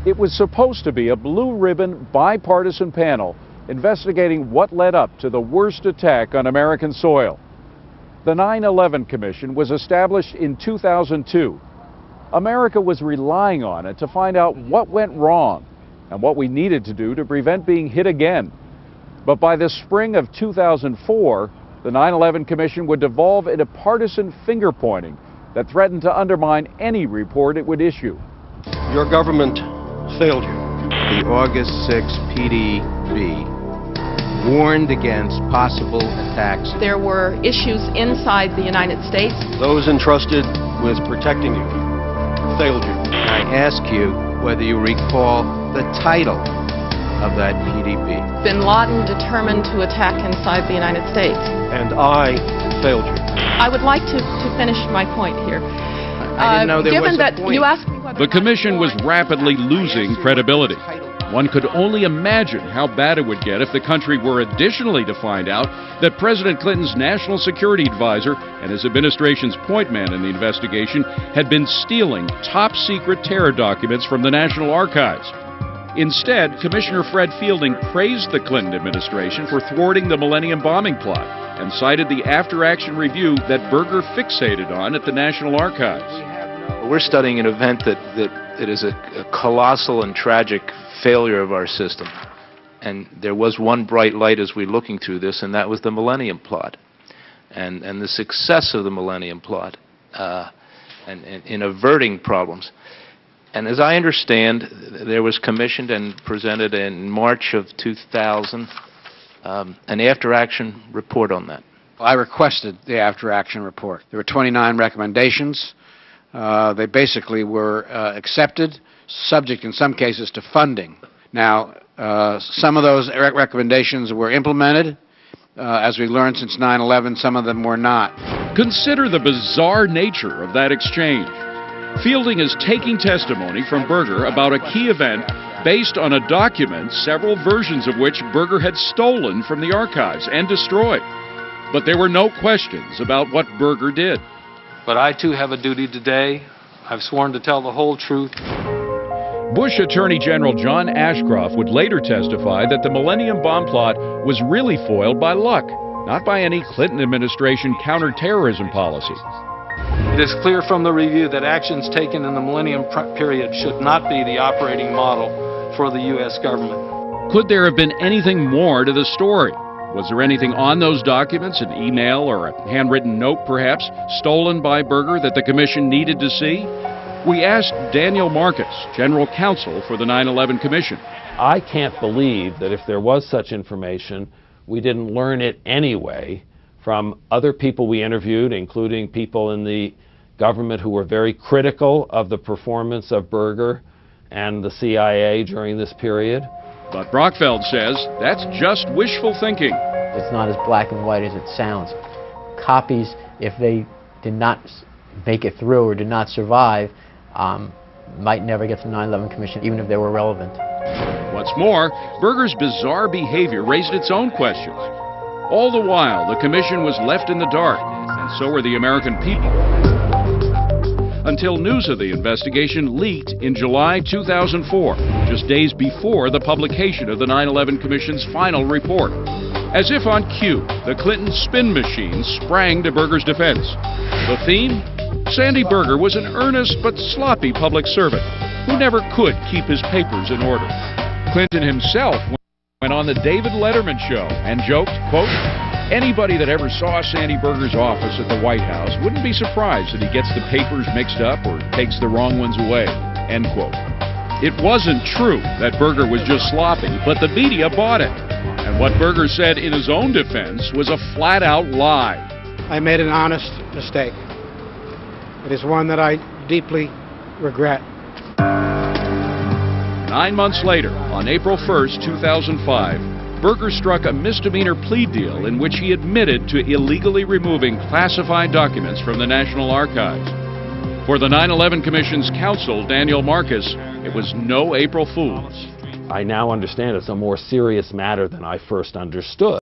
It was supposed to be a blue-ribbon bipartisan panel investigating what led up to the worst attack on American soil. The 9/11 Commission was established in 2002. America was relying on it to find out what went wrong and what we needed to do to prevent being hit again. But by the spring of 2004, the 9/11 Commission would devolve into partisan finger-pointing that threatened to undermine any report it would issue. Your government failed you. The August 6 PDB warned against possible attacks. There were issues inside the United States. Those entrusted with protecting you failed you. I ask you whether you recall the title of that PDB. Bin Laden determined to attack inside the United States. And I failed you. I would like to finish my point here. I didn't know there was a point. Given that you asked me whether The commission was rapidly losing credibility. One could only imagine how bad it would get if the country were additionally to find out that President Clinton's national security advisor and his administration's point man in the investigation had been stealing top-secret terror documents from the National Archives. Instead, Commissioner Fred Fielding praised the Clinton administration for thwarting the Millennium bombing plot and cited the after-action review that Berger fixated on at the National Archives. We're studying an event that is a colossal and tragic failure of our system. And there was one bright light as we're looking through this, and that was the Millennium Plot. And the success of the Millennium Plot and in averting problems. And as I understand, there was commissioned and presented in March of 2000 an after-action report on that. I requested the after-action report. There were 29 recommendations. They basically were accepted, subject in some cases to funding. Now, some of those recommendations were implemented. As we learned since 9/11, some of them were not. Consider the bizarre nature of that exchange. Fielding is taking testimony from Berger about a key event based on a document, several versions of which Berger had stolen from the archives and destroyed. But there were no questions about what Berger did. But I, too, have a duty today. I've sworn to tell the whole truth. Bush Attorney General John Ashcroft would later testify that the Millennium bomb plot was really foiled by luck, not by any Clinton administration counterterrorism policy. It is clear from the review that actions taken in the Millennium period should not be the operating model for the U.S. government. Could there have been anything more to the story? Was there anything on those documents, an email or a handwritten note perhaps, stolen by Berger that the Commission needed to see? We asked Daniel Marcus, General Counsel for the 9/11 Commission. I can't believe that if there was such information, we didn't learn it anyway from other people we interviewed, including people in the government who were very critical of the performance of Berger and the CIA during this period. But Brockfeld says that's just wishful thinking. It's not as black and white as it sounds. Copies, if they did not make it through or did not survive, might never get to the 9/11 Commission, even if they were relevant. What's more, Berger's bizarre behavior raised its own questions. All the while, the Commission was left in the dark, and so were the American people. Until news of the investigation leaked in July 2004, just days before the publication of the 9/11 Commission's final report. As if on cue, the Clinton spin machine sprang to Berger's defense. The theme? Sandy Berger was an earnest but sloppy public servant who never could keep his papers in order. Clinton himself went on the David Letterman show and joked, quote, "Anybody that ever saw Sandy Berger's office at the White House wouldn't be surprised that he gets the papers mixed up or takes the wrong ones away," end quote. It wasn't true that Berger was just sloppy, but the media bought it. And what Berger said in his own defense was a flat-out lie. I made an honest mistake. It is one that I deeply regret. 9 months later, on April 1st, 2005, Berger struck a misdemeanor plea deal in which he admitted to illegally removing classified documents from the National Archives. For the 9/11 Commission's counsel, Daniel Marcus, it was no April Fool's. I now understand it's a more serious matter than I first understood.